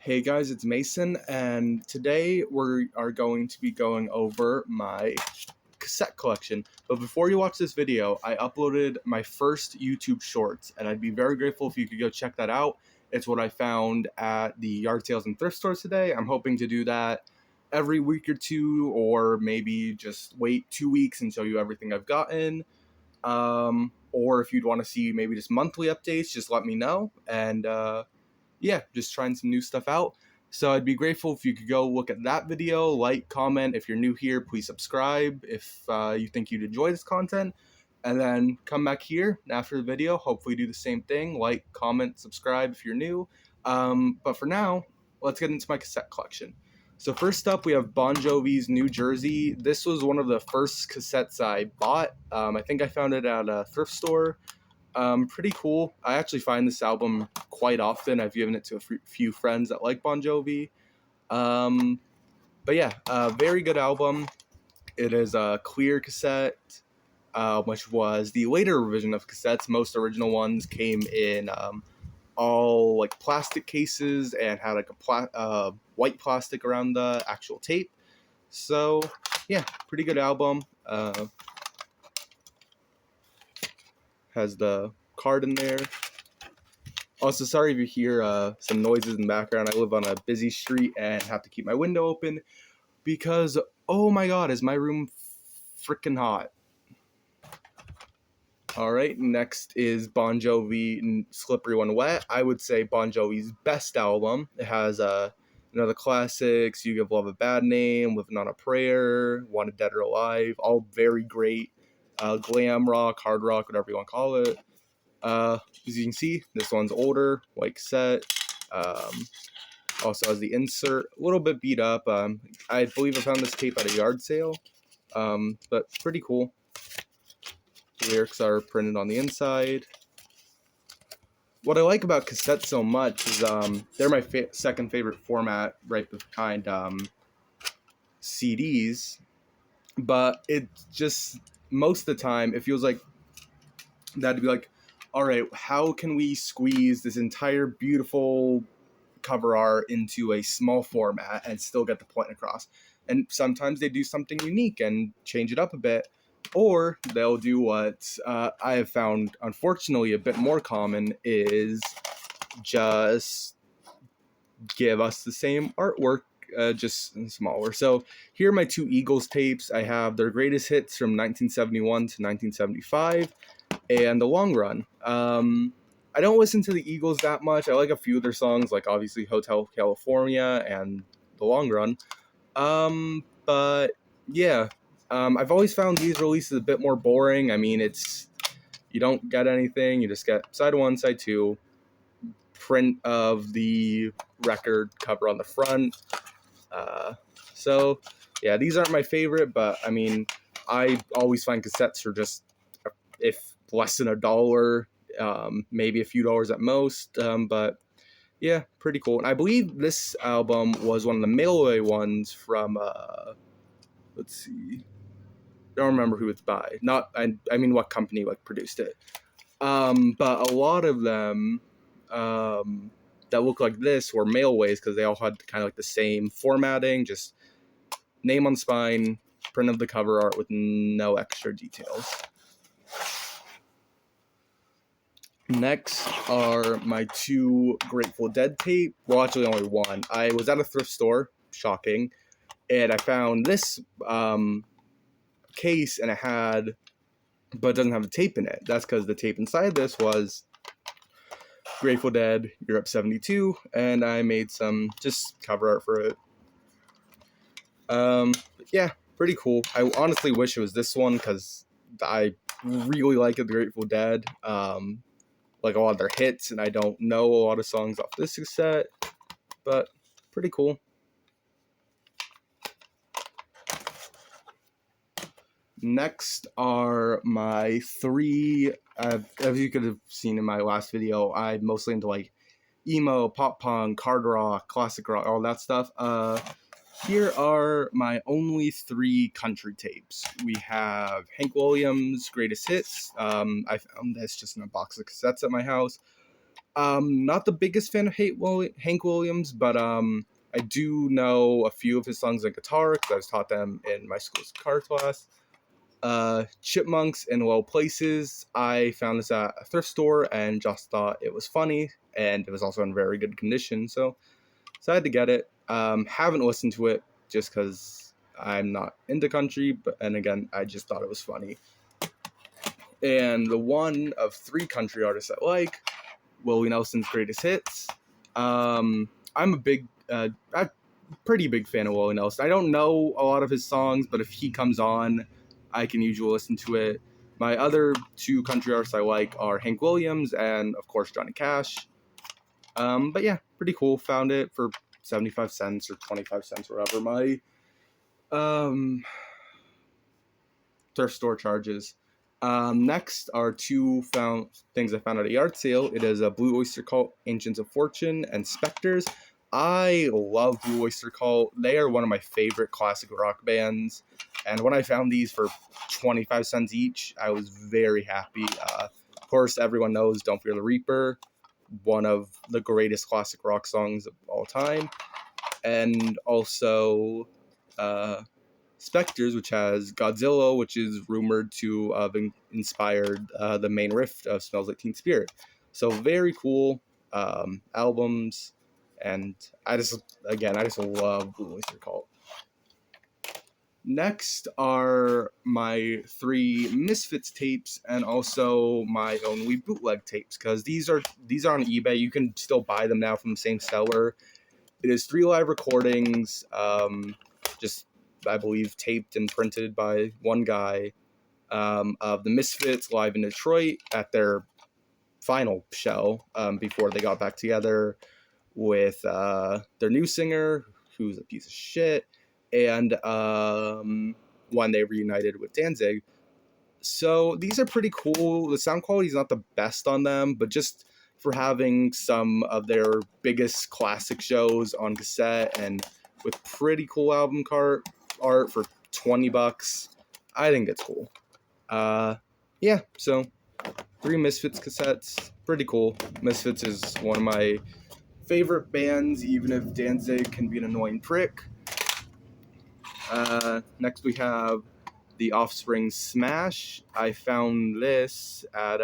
Hey guys, it's Mason, and today we are going to be going over my cassette collection. But before you watch this video, I uploaded my first YouTube shorts, and I'd be very grateful if you could go check that out. It's what I found at the yard sales and thrift stores today. I'm hoping to do that every week or two, or maybe just wait 2 weeks and show you everything I've gotten. Or if you'd want to see maybe just monthly updates, just let me know. And yeah, just trying some new stuff out. So I'd be grateful if you could go look at that video, like, comment. If you're new here, please subscribe if you think you'd enjoy this content. And then come back here after the video, hopefully do the same thing, like, comment, subscribe if you're new. But for now, let's get into my cassette collection. So first up, we have Bon Jovi's New Jersey. This was one of the first cassettes I bought. I think I found it at a thrift store. Pretty cool. I actually find this album quite often. I've given it to a few friends that like Bon Jovi. But yeah, very good album. It is a clear cassette, which was the later revision of cassettes. Most original ones came in all like plastic cases and had like a white plastic around the actual tape. So yeah, pretty good album. Has the card in there. Also, sorry if you hear some noises in the background. I live on a busy street and have to keep my window open because, oh my god, is my room freaking hot. Alright, next is Bon Jovi, Slippery When Wet. I would say Bon Jovi's best album. It has another classics, You Give Love a Bad Name, Living on a Prayer, Wanted Dead or Alive, all very great. Glam rock, hard rock, whatever you want to call it. As you can see, this one's older, white cassette. Also has the insert, a little bit beat up. I believe I found this tape at a yard sale, but pretty cool. The lyrics are printed on the inside. What I like about cassettes so much is they're my second favorite format, right behind CDs. But it just, most of the time, it feels like that'd be like, all right, how can we squeeze this entire beautiful cover art into a small format and still get the point across? And sometimes they do something unique and change it up a bit, or they'll do what I have found, unfortunately, a bit more common is just give us the same artwork, just smaller. So here are my two Eagles tapes. I have their greatest hits from 1971 to 1975 and The Long Run. I don't listen to the Eagles that much. I like a few of their songs, like obviously Hotel California and The Long Run. But yeah, I've always found these releases a bit more boring. I mean, you don't get anything. You just get side one, side two, print of the record cover on the front. So yeah, these aren't my favorite, but I mean, I always find cassettes for just, if less than $1, maybe a few dollars at most. But yeah, pretty cool. And I believe this album was one of the mail-away ones from, let's see, don't remember who it's by. I mean what company like produced it. But a lot of them that look like this were mail-aways because they all had kind of like the same formatting, just name on spine, print of the cover art with no extra details. Next are my two Grateful Dead tape. Well, actually only one. I was at a thrift store, shocking, and I found this case, and but it doesn't have a tape in it. That's because the tape inside this was Grateful Dead, Europe 72, and I made some just cover art for it. Yeah, pretty cool. I honestly wish it was this one because I really like the Grateful Dead. Like a lot of their hits, and I don't know a lot of songs off this cassette, but pretty cool. Next are my three, as you could have seen in my last video, I'm mostly into like emo, pop punk, hard rock, classic rock, all that stuff. Here are my only three country tapes. We have Hank Williams' Greatest Hits. I found this just in a box of cassettes at my house. Not the biggest fan of Hank Williams, but I do know a few of his songs on guitar because I was taught them in my school's guitar class. Chipmunks in Low Places. I found this at a thrift store and just thought it was funny, and it was also in very good condition, so I had to get it. Haven't listened to it just because I'm not into country, and again, I just thought it was funny. And the one of three country artists I like, Willie Nelson's Greatest Hits. I'm a pretty big fan of Willie Nelson. I don't know a lot of his songs, but if he comes on, I can usually listen to it. My other two country artists I like are Hank Williams and, of course, Johnny Cash. But yeah, pretty cool. Found it for 75 cents or 25 cents, whatever my thrift store charges. Next are two things I found at a yard sale. It is a Blue Oyster Cult, Ancients of Fortune, and Spectres. I love Blue Oyster Cult. They are one of my favorite classic rock bands. And when I found these for 25 cents each, I was very happy. Of course, everyone knows Don't Fear the Reaper, one of the greatest classic rock songs of all time. And also Spectres, which has Godzilla, which is rumored to have inspired the main riff of Smells Like Teen Spirit. So very cool albums, and I just love Blue Oyster Cult. Next are my 3 Misfits tapes and also my Only bootleg tapes, because these are on eBay. You can still buy them now from the same seller. It is 3 live recordings, just I believe taped and printed by one guy, of the Misfits live in Detroit at their final show before they got back together with their new singer, who's a piece of shit, and when they reunited with Danzig. So these are pretty cool. The sound quality is not the best on them, but just for having some of their biggest classic shows on cassette and with pretty cool album art for $20, I think it's cool. Yeah, so 3 Misfits cassettes, pretty cool. Misfits is one of my favorite bands, even if Danzig can be an annoying prick. Next we have The Offspring Smash. I found this at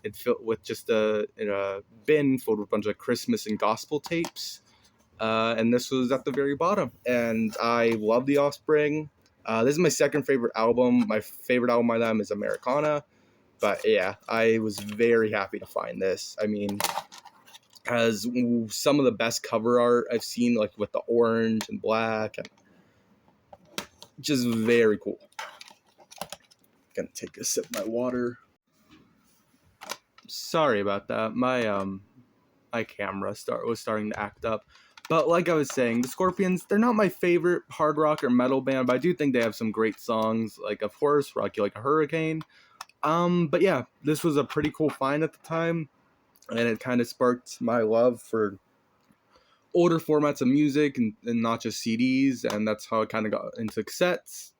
it filled with just in a bin filled with a bunch of Christmas and gospel tapes. And this was at the very bottom. And I love The Offspring. This is my second favorite album. My favorite album by them is Americana. But yeah, I was very happy to find this. I mean, has some of the best cover art I've seen, like with the orange and black, and just very cool. Gonna take a sip of my water. Sorry about that. My camera was starting to act up. But like I was saying, the Scorpions, they're not my favorite hard rock or metal band, but I do think they have some great songs, like, of course, Rock You Like a Hurricane. But yeah, this was a pretty cool find at the time, and it kind of sparked my love for older formats of music and not just CDs, and that's how I kind of got into cassettes,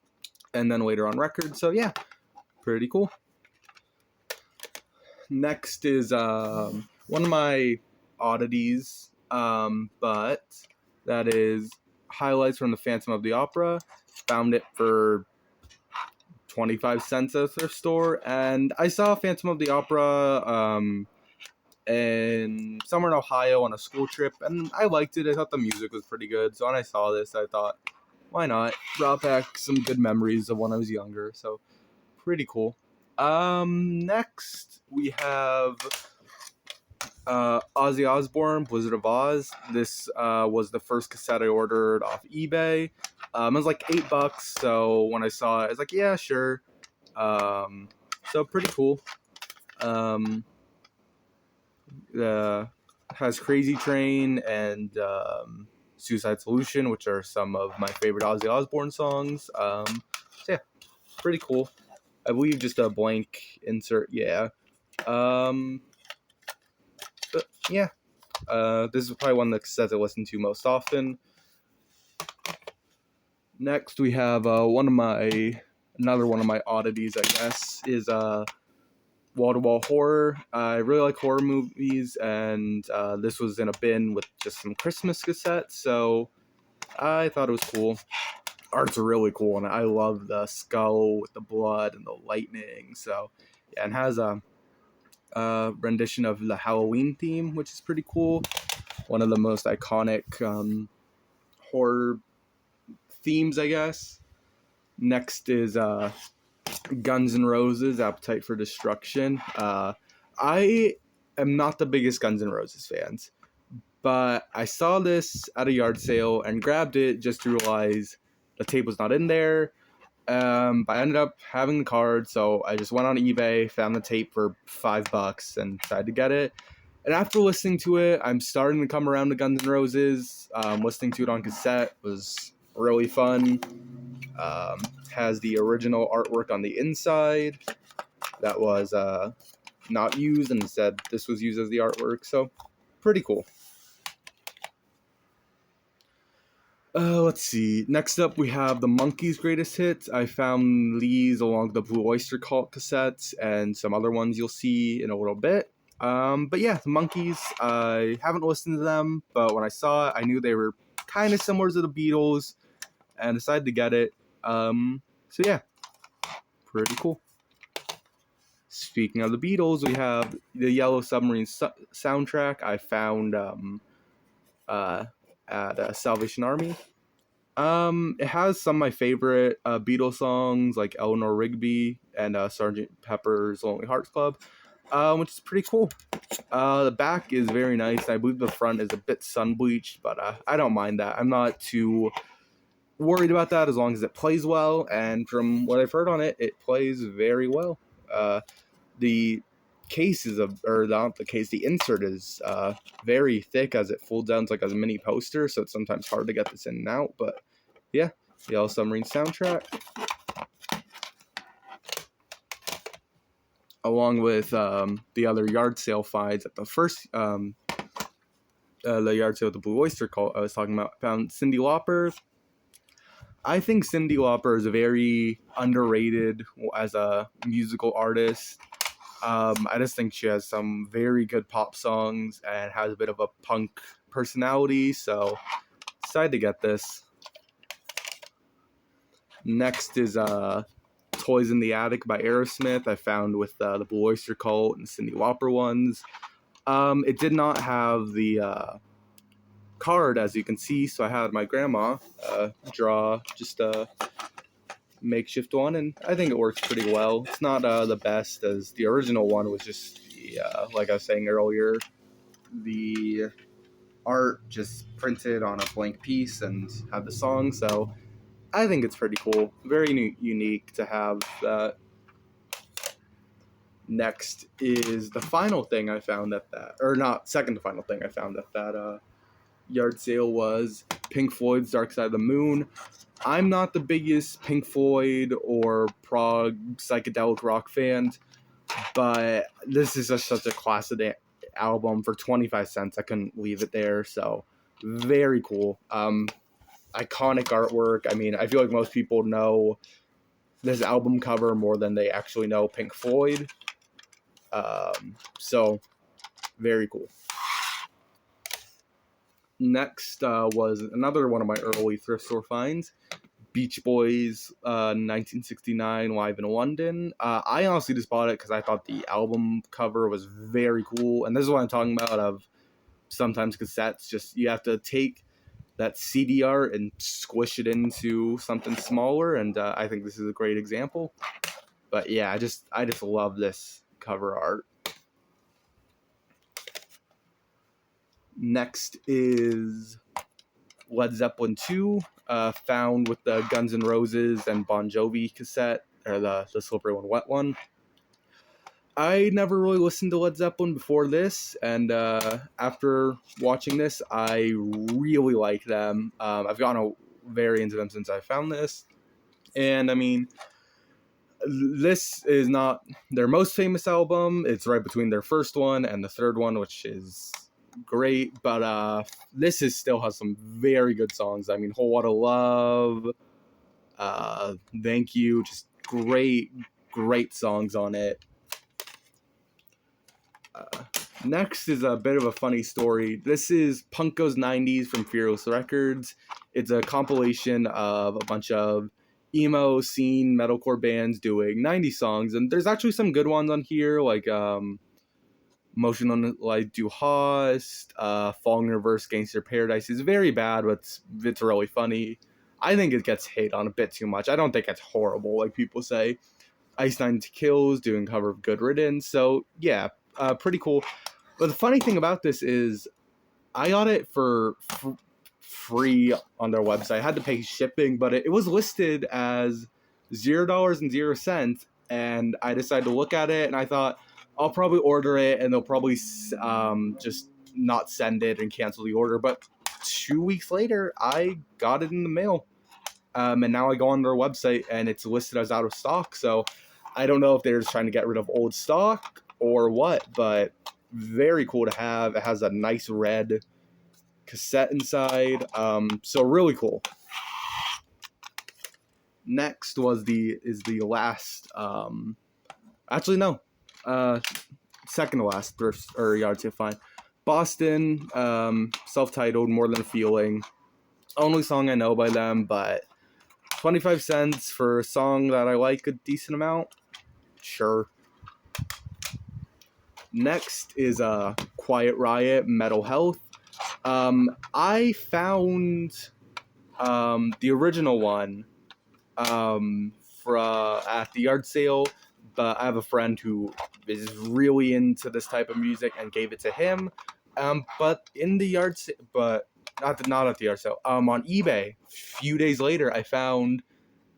and then later on records. So yeah, pretty cool. Next is one of my oddities, but that is Highlights from the Phantom of the Opera. Found it for 25 cents at a thrift store, and I saw Phantom of the Opera in somewhere in Ohio on a school trip, and I liked it. I thought the music was pretty good, so when I saw this, I thought, why not? Brought back some good memories of when I was younger, so pretty cool. Next we have Ozzy Osbourne, Blizzard of Oz. This was the first cassette I ordered off eBay. It was like $8, so when I saw it, I was like, yeah, sure. So pretty cool. Has Crazy Train and Suicide Solution, which are some of my favorite Ozzy Osbourne songs. So yeah, pretty cool. I believe just a blank insert. Yeah. But yeah. This is probably one of the cassettes I listen to most often. Next, we have another one of my oddities, I guess, is wall-to-wall horror. I really like horror movies, and this was in a bin with just some Christmas cassettes, so I thought it was cool. Art's really cool, and I love the skull with the blood and the lightning. So, yeah, and has a rendition of the Halloween theme, which is pretty cool. One of the most iconic horror themes, I guess. Next is Guns N' Roses, Appetite for Destruction. I am not the biggest Guns N' Roses fans, but I saw this at a yard sale and grabbed it just to realize the tape was not in there. But I ended up having the card, so I just went on eBay, found the tape for $5, and decided to get it. And after listening to it, I'm starting to come around to Guns N' Roses. Listening to it on cassette was really fun. Has the original artwork on the inside that was not used, and instead this was used as the artwork, so pretty cool. Let's see. Next up, we have the Monkees' greatest hits. I found these along the Blue Oyster Cult cassettes and some other ones you'll see in a little bit. But yeah, the Monkees, I haven't listened to them, but when I saw it, I knew they were kind of similar to the Beatles and decided to get it. So yeah, pretty cool. Speaking of the Beatles, we have the Yellow Submarine soundtrack I found at Salvation Army. It has some of my favorite Beatles songs like Eleanor Rigby and Sgt. Pepper's Lonely Hearts Club, which is pretty cool. The back is very nice. I believe the front is a bit sun bleached, but I don't mind that. I'm not too worried about that as long as it plays well. And from what I've heard on it, it plays very well. The case is the insert is very thick as it folds down to like a mini poster, so it's sometimes hard to get this in and out. But yeah, the Yellow Submarine soundtrack, along with the other yard sale finds at the first the yard sale at the Blue Oyster Cult I was talking about. Found Cyndi Lauper. I think Cyndi Lauper is very underrated as a musical artist. I just think she has some very good pop songs and has a bit of a punk personality, so decided to get this. Next is Toys in the Attic by Aerosmith. I found with the Blue Oyster Cult and Cyndi Lauper ones. It did not have the card, as you can see, so I had my grandma draw just a makeshift one, and I think it works pretty well. It's not the best, as the original one was just like I was saying earlier, the art just printed on a blank piece and had the song, so I think it's pretty cool. Very unique to have that. Next is the final thing I found at that, or not, second to final thing I found at that yard sale was Pink Floyd's Dark Side of the Moon. I'm not the biggest Pink Floyd or prog psychedelic rock fan, but this is just such a classic album. For 25 cents, I couldn't leave it there, so very cool. Iconic artwork. I mean, I feel like most people know this album cover more than they actually know Pink Floyd. So very cool. Next was another one of my early thrift store finds, Beach Boys 1969 Live in London. I honestly just bought it because I thought the album cover was very cool, and this is what I'm talking about of sometimes cassettes, just you have to take that CD art and squish it into something smaller, and I think this is a great example. But yeah, I just love this cover art. Next is Led Zeppelin 2, found with the Guns N' Roses and Bon Jovi cassette, or the Slippery When Wet one. I never really listened to Led Zeppelin before this, and after watching this, I really like them. I've gotten very into them since I found this, and I mean, this is not their most famous album. It's right between their first one and the third one, which is great, but this still has some very good songs. I mean, Whole Lotta Love, Thank You, just great songs on it. Next is a bit of a funny story. This is Punk Goes 90s from Fearless Records. It's a compilation of a bunch of emo scene metalcore bands doing 90s songs, and there's actually some good ones on here, like Motion on Light Du Hast, Falling in Reverse, Gangster Paradise is very bad, but it's really funny. I think it gets hate on a bit too much. I don't think it's horrible, like people say. Ice Nine Kills doing cover of Good Riddance, so yeah, pretty cool. But the funny thing about this is I got it for free on their website. I had to pay shipping, but it was listed as $0.00, and I decided to look at it, and I thought, I'll probably order it, and they'll probably just not send it and cancel the order. But 2 weeks later, I got it in the mail, and now I go on their website, and it's listed as out of stock, so I don't know if they're just trying to get rid of old stock or what, but very cool to have. It has a nice red cassette inside, so really cool. Next is the last, actually no, second to last thrift or yard sale find. Boston, self-titled, More Than a Feeling. Only song I know by them, but 25 cents for a song that I like a decent amount. Sure. Next is Quiet Riot, Metal Health. I found the original one at the yard sale, but I have a friend who is really into this type of music and gave it to him. But in the yard sale, but not at the yard sale. On eBay, a few days later, I found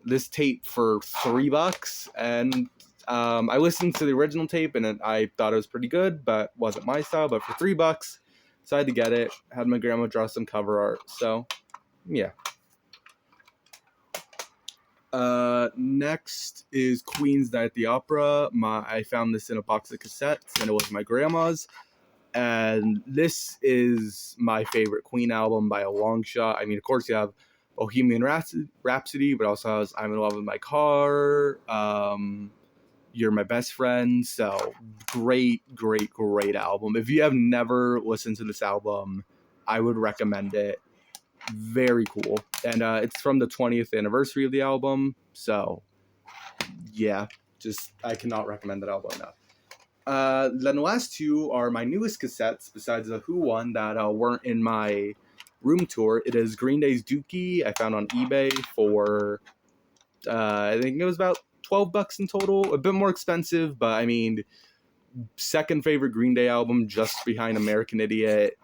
this tape for $3, and I listened to the original tape, and I thought it was pretty good, but wasn't my style. But for $3, decided to get it. Had my grandma draw some cover art, so yeah. Next is Queen's Night at the Opera. I found this in a box of cassettes, and it was my grandma's. And this is my favorite Queen album by a long shot. I mean, of course, you have Bohemian Rhapsody, but also has I'm in Love with My Car, You're My Best Friend. So great album. If you have never listened to this album, I would recommend it. Very cool. And it's from the 20th anniversary of the album. So yeah, I cannot recommend that album enough. Then the last two are my newest cassettes, besides the Who one that weren't in my room tour. It is Green Day's Dookie. I found on eBay for, I think it was about $12 in total. A bit more expensive, but I mean, second favorite Green Day album, just behind American Idiot.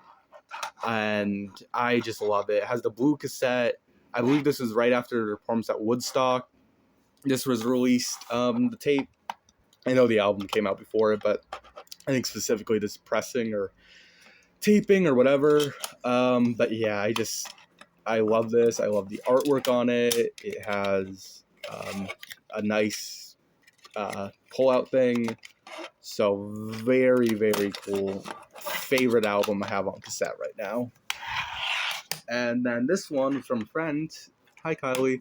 And I just love it. It has the blue cassette. I believe this was right after the performance at Woodstock. This was released, the tape. I know the album came out before it, but I think specifically this pressing or taping or whatever. But yeah, I love this. I love the artwork on it. It has a nice pull-out thing. So very cool. Favorite album I have on cassette right now. And then this one from a friend. Hi, Kylie.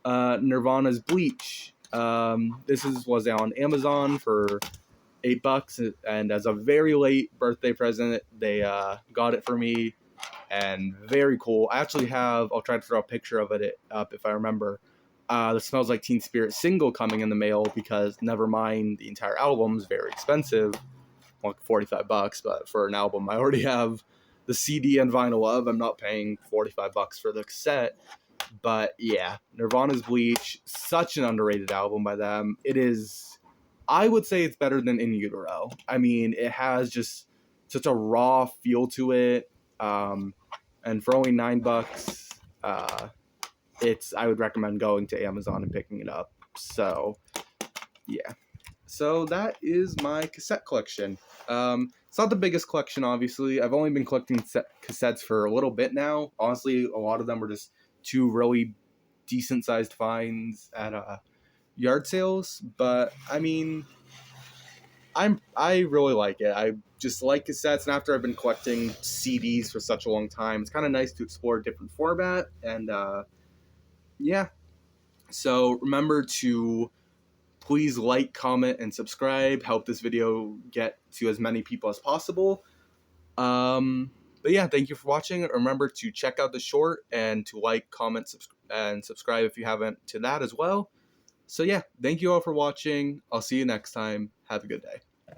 Nirvana's Bleach. This was on Amazon for $8, and as a very late birthday present, they got it for me, and very cool. I actually I'll try to throw a picture of it up if I remember, the Smells Like Teen Spirit single coming in the mail, because never mind, the entire album is very expensive, like $45, but for an album I already have the CD and vinyl of, I'm not paying $45 for the cassette. But yeah, Nirvana's Bleach, such an underrated album by them. It is, I would say it's better than In Utero. I mean, it has just such a raw feel to it. And for only $9, I would recommend going to Amazon and picking it up. So yeah. So that is my cassette collection. It's not the biggest collection, obviously. I've only been collecting cassettes for a little bit now. Honestly, a lot of them were just two really decent sized finds at yard sales, but I mean, I really like it. I just like cassettes, and after I've been collecting CDs for such a long time, it's kind of nice to explore a different format. And yeah, so remember to Please like, comment, and subscribe. Help this video get to as many people as possible. But yeah, thank you for watching. Remember to check out the short and to like, comment, and subscribe if you haven't to that as well. So yeah, thank you all for watching. I'll see you next time. Have a good day.